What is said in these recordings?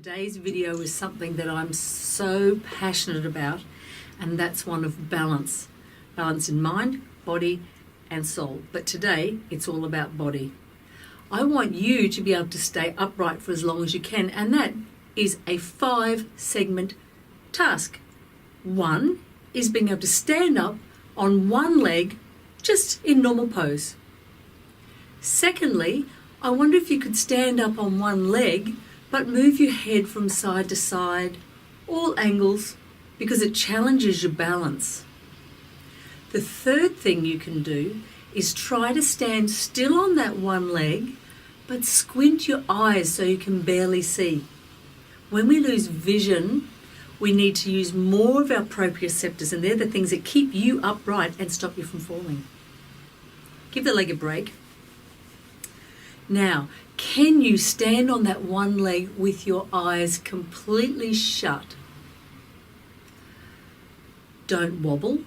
Today's video is something that I'm so passionate about, and that's one of balance. Balance in mind, body and soul. But today it's all about body. I want you to be able to stay upright for as long as you can, and that is a 5-segment task. One is being able to stand up on one leg just in normal pose. Secondly, I wonder if you could stand up on one leg but move your head from side to side, all angles, because it challenges your balance. The third thing you can do is try to stand still on that one leg, but squint your eyes so you can barely see. When we lose vision, we need to use more of our proprioceptors, and they're the things that keep you upright and stop you from falling. Give the leg a break. Now, can you stand on that one leg with your eyes completely shut? Don't wobble,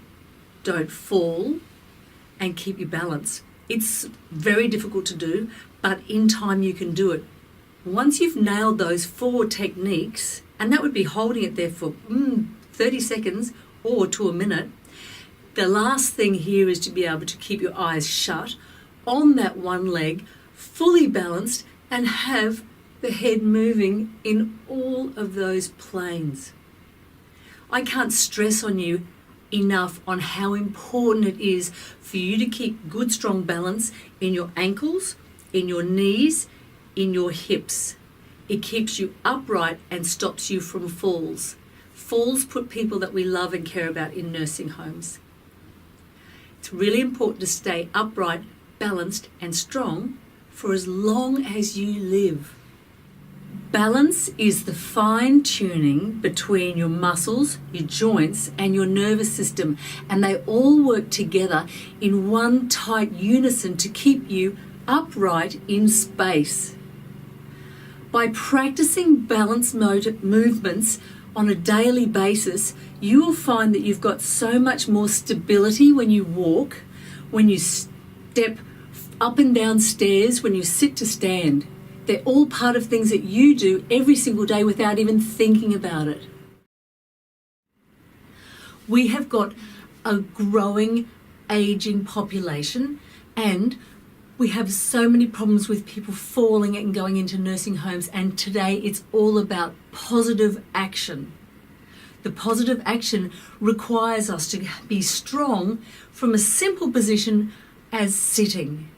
don't fall, and keep your balance. It's very difficult to do, but in time you can do it. Once you've nailed those 4 techniques, and that would be holding it there for 30 seconds or to a minute, the last thing here is to be able to keep your eyes shut on that one leg, fully balanced, and have the head moving in all of those planes. I can't stress on you enough on how important it is for you to keep good, strong balance in your ankles, in your knees, in your hips. It keeps you upright and stops you from falls. Falls put people that we love and care about in nursing homes. It's really important to stay upright, balanced and strong for as long as you live. Balance is the fine-tuning between your muscles, your joints and your nervous system, and they all work together in one tight unison to keep you upright in space. By practicing balance movements on a daily basis, you will find that you've got so much more stability when you walk, when you step up and down stairs, when you sit to stand. They're all part of things that you do every single day without even thinking about it. We have got a growing, aging population, and we have so many problems with people falling and going into nursing homes, and today it's all about positive action. The positive action requires us to be strong from a simple position as sitting.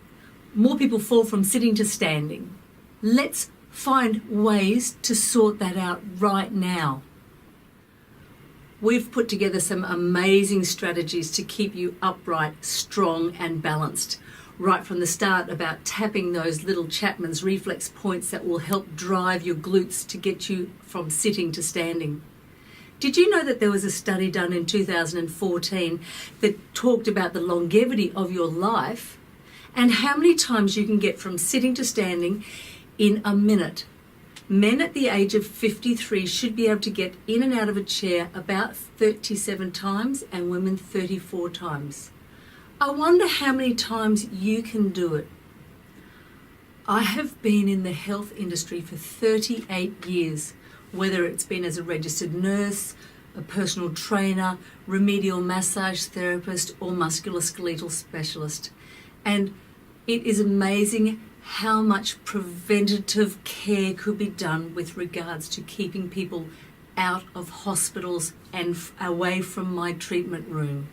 More people fall from sitting to standing. Let's find ways to sort that out right now. We've put together some amazing strategies to keep you upright, strong and balanced. Right from the start, about tapping those little Chapman's reflex points that will help drive your glutes to get you from sitting to standing. Did you know that there was a study done in 2014 that talked about the longevity of your life and how many times you can get from sitting to standing in a minute? Men at the age of 53 should be able to get in and out of a chair about 37 times and women 34 times. I wonder how many times you can do it. I have been in the health industry for 38 years, whether it's been as a registered nurse, a personal trainer, remedial massage therapist, or musculoskeletal specialist. And it is amazing how much preventative care could be done with regards to keeping people out of hospitals and away from my treatment room.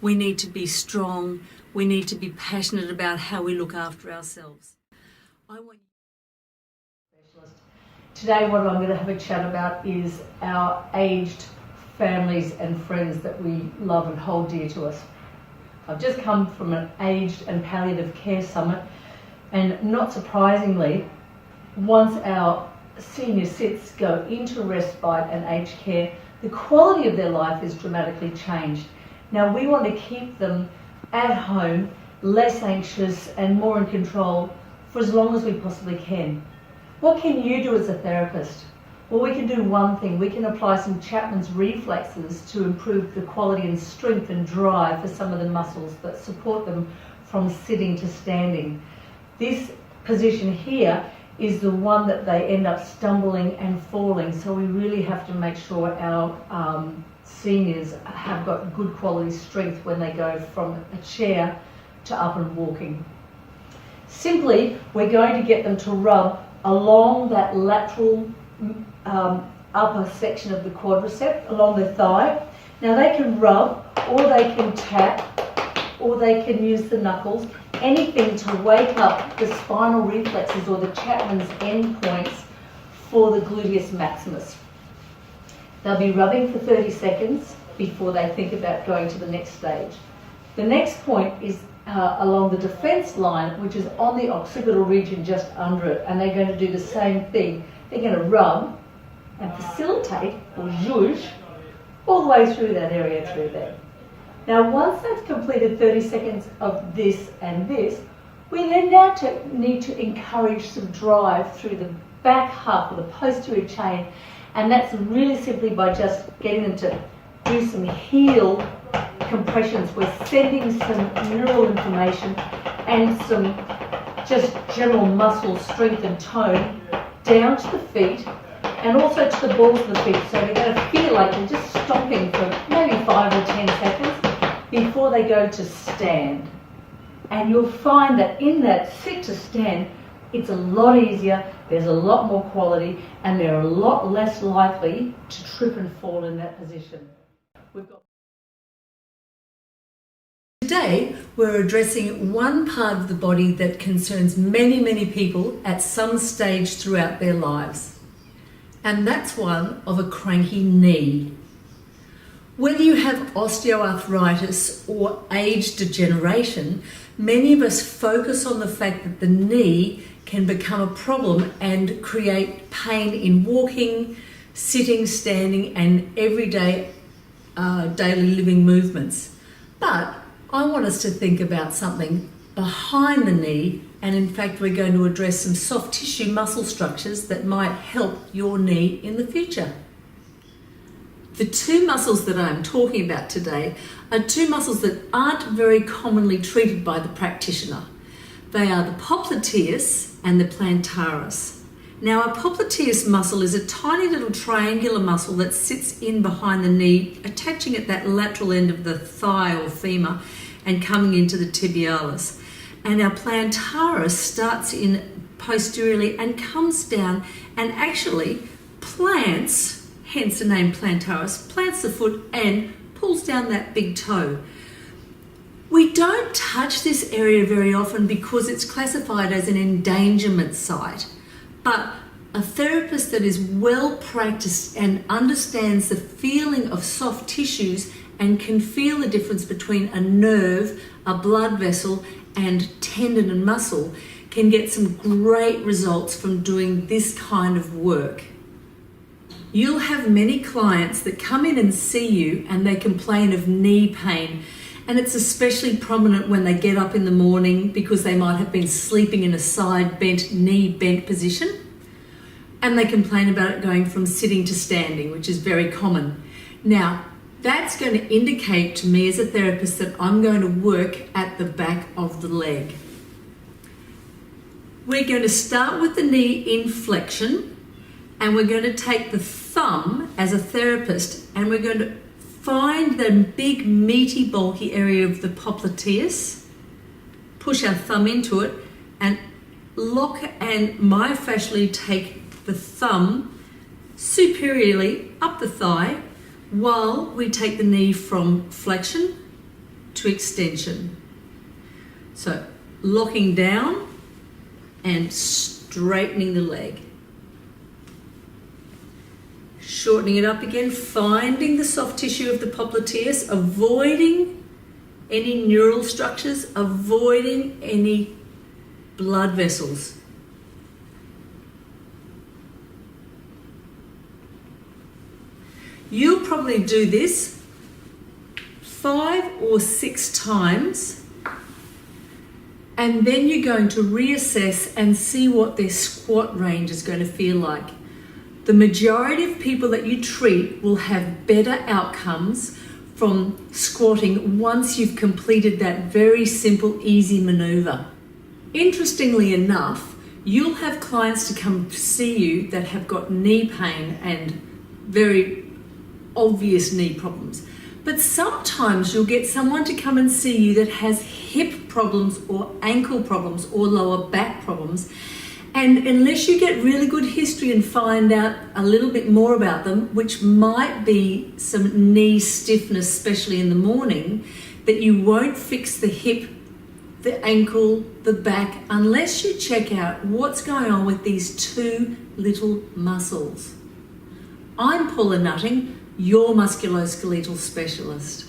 We need to be strong. We need to be passionate about how we look after ourselves. I want specialist. Today what I'm going to have a chat about is our aged families and friends that we love and hold dear to us. I've just come from an aged and palliative care summit, and not surprisingly, once our senior cits go into respite and aged care, the quality of their life is dramatically changed. Now we want to keep them at home, less anxious and more in control for as long as we possibly can. What can you do as a therapist? Well, we can do one thing. We can apply some Chapman's reflexes to improve the quality and strength and drive for some of the muscles that support them from sitting to standing. This position here is the one that they end up stumbling and falling. So we really have to make sure our seniors have got good quality strength when they go from a chair to up and walking. Simply, we're going to get them to rub along that lateral upper section of the quadricep, along the thigh. Now they can rub, or they can tap, or they can use the knuckles, anything to wake up the spinal reflexes or the Chapman's endpoints for the gluteus maximus. They'll be rubbing for 30 seconds before they think about going to the next stage. The next point is along the defense line, which is on the occipital region just under it, and they're going to do the same thing. They're going to rub and facilitate, or zhuzh, all the way through that area through there. Now, once they've completed 30 seconds of this and this, we then now need to encourage some drive through the back half of the posterior chain, and that's really simply by just getting them to do some heel compressions. We're sending some neural information and some just general muscle strength and tone down to the feet and also to the balls of the feet. So they're going to feel like they're just stomping for maybe 5 or 10 seconds before they go to stand. And you'll find that in that sit to stand, it's a lot easier, there's a lot more quality, and they're a lot less likely to trip and fall in that position. Today, we're addressing one part of the body that concerns many, many people at some stage throughout their lives. And that's one of a cranky knee. Whether you have osteoarthritis or age degeneration, many of us focus on the fact that the knee can become a problem and create pain in walking, sitting, standing, and everyday daily living movements. But I want us to think about something behind the knee, and in fact we're going to address some soft tissue muscle structures that might help your knee in the future. The two muscles that I'm talking about today are two muscles that aren't very commonly treated by the practitioner. They are the popliteus and the plantaris. Now, a popliteus muscle is a tiny little triangular muscle that sits in behind the knee, attaching at that lateral end of the thigh or femur and coming into the tibialis. And our plantaris starts in posteriorly and comes down and actually plants, hence the name plantaris, plants the foot and pulls down that big toe. We don't touch this area very often because it's classified as an endangerment site. But a therapist that is well practiced and understands the feeling of soft tissues and can feel the difference between a nerve, a blood vessel, and tendon and muscle can get some great results from doing this kind of work. You'll have many clients that come in and see you and they complain of knee pain, and it's especially prominent when they get up in the morning because they might have been sleeping in a side bent, knee bent position, and they complain about it going from sitting to standing, which is very common. Now, that's going to indicate to me as a therapist that I'm going to work at the back of the leg. We're going to start with the knee in flexion, and we're going to take the thumb as a therapist and we're going to find the big meaty bulky area of the popliteus, push our thumb into it and lock and myofascially take the thumb superiorly up the thigh while we take the knee from flexion to extension. So locking down and straightening the leg. Shortening it up again, finding the soft tissue of the popliteus, avoiding any neural structures, avoiding any blood vessels. You'll probably do this 5 or 6 times, and then you're going to reassess and see what their squat range is going to feel like. The majority of people that you treat will have better outcomes from squatting once you've completed that very simple, easy maneuver. Interestingly enough, You'll have clients to come see you that have got knee pain and very obvious knee problems. But sometimes you'll get someone to come and see you that has hip problems or ankle problems or lower back problems. And unless you get really good history and find out a little bit more about them, which might be some knee stiffness, especially in the morning, that you won't fix the hip, the ankle, the back, unless you check out what's going on with these two little muscles. I'm Paula Nutting, your musculoskeletal specialist.